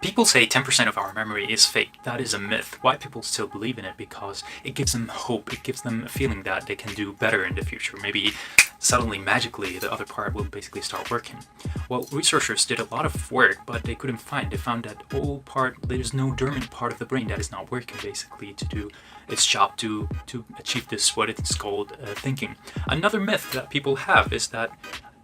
People say 10% of our memory is fake. That is a myth. Why people still believe in it? Because it gives them hope. It gives them a feeling that they can do better in the future. Maybe suddenly, magically, the other part will basically start working. Well, researchers did a lot of work, but they found that there's no dormant part of the brain that is not working basically to do its job to achieve this, what it's called thinking. Another myth that people have is that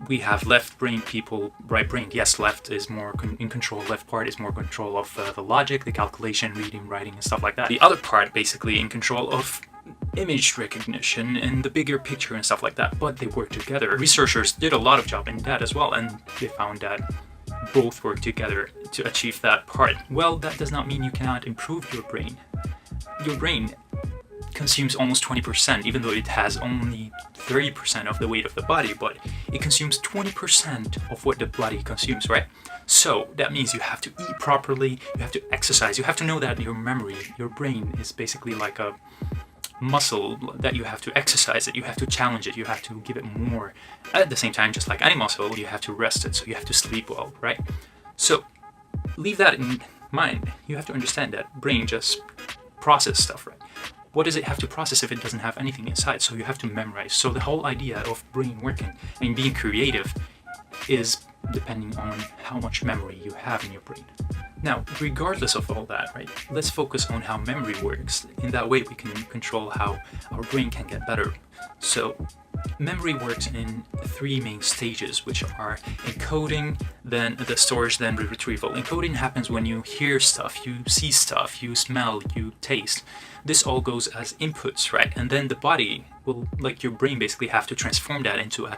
we have left brain people, right brain. Yes, left is more in control. Left part is more control of the logic, the calculation, reading, writing, and stuff like that. The other part basically in control of image recognition and the bigger picture and stuff like that. But they work together. Researchers did a lot of job in that as well, and they found that both work together to achieve that part. Well, that does not mean you cannot improve your brain. Your brain consumes almost 20%, even though it has only 30% of the weight of the body, but it consumes 20% of what the body consumes, right? So that means you have to eat properly, you have to exercise, you have to know that your memory, your brain is basically like a muscle that you have to exercise it, you have to challenge it, you have to give it more. At the same time, just like any muscle, you have to rest it, so you have to sleep well, right? So leave that in mind. You have to understand that brain just process stuff, right? What does it have to process if it doesn't have anything inside? So you have to memorize. So the whole idea of brain working and being creative is depending on how much memory you have in your brain. Now, regardless of all that, right, let's focus on how memory works. In that way, we can control how our brain can get better. So memory works in three main stages, which are encoding, then the storage, then the retrieval. Encoding happens when you hear stuff, you see stuff, you smell, you taste. This all goes as inputs, right? And then the body will, like your brain, basically have to transform that into a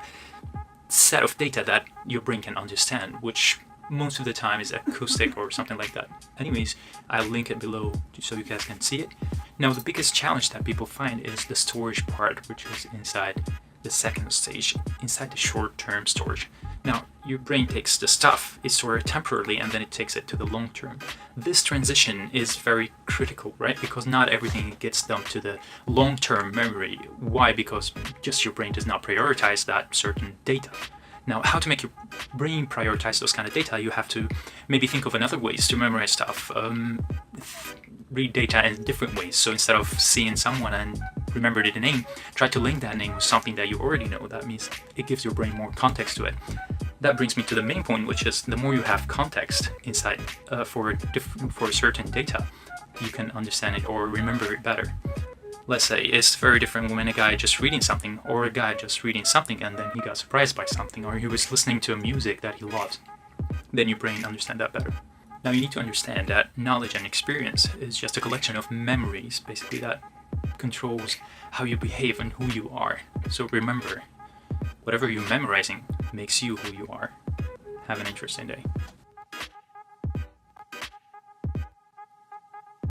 set of data that your brain can understand, which most of the time is acoustic or something like that. Anyways, I'll link it below so you guys can see it. Now, the biggest challenge that people find is the storage part, which is inside the second stage, inside the short-term storage. Now, your brain takes the stuff, it stores it temporarily, and then it takes it to the long term. This transition is very critical, right? Because not everything gets dumped to the long-term memory. Why? Because just your brain does not prioritize that certain data. Now, how to make your brain prioritize those kind of data, you have to maybe think of another ways to memorize stuff. Read data in different ways. So instead of seeing someone and remember the name, try to link that name with something that you already know. That means it gives your brain more context to it. That brings me to the main point, which is the more you have context inside for certain data, you can understand it or remember it better. Let's say it's very different when a guy just reading something or a guy just reading something and then he got surprised by something, or he was listening to a music that he loves. Then your brain understands that better. Now you need to understand that knowledge and experience is just a collection of memories, basically, that controls how you behave and who you are. So remember, whatever you're memorizing makes you who you are. Have an interesting day.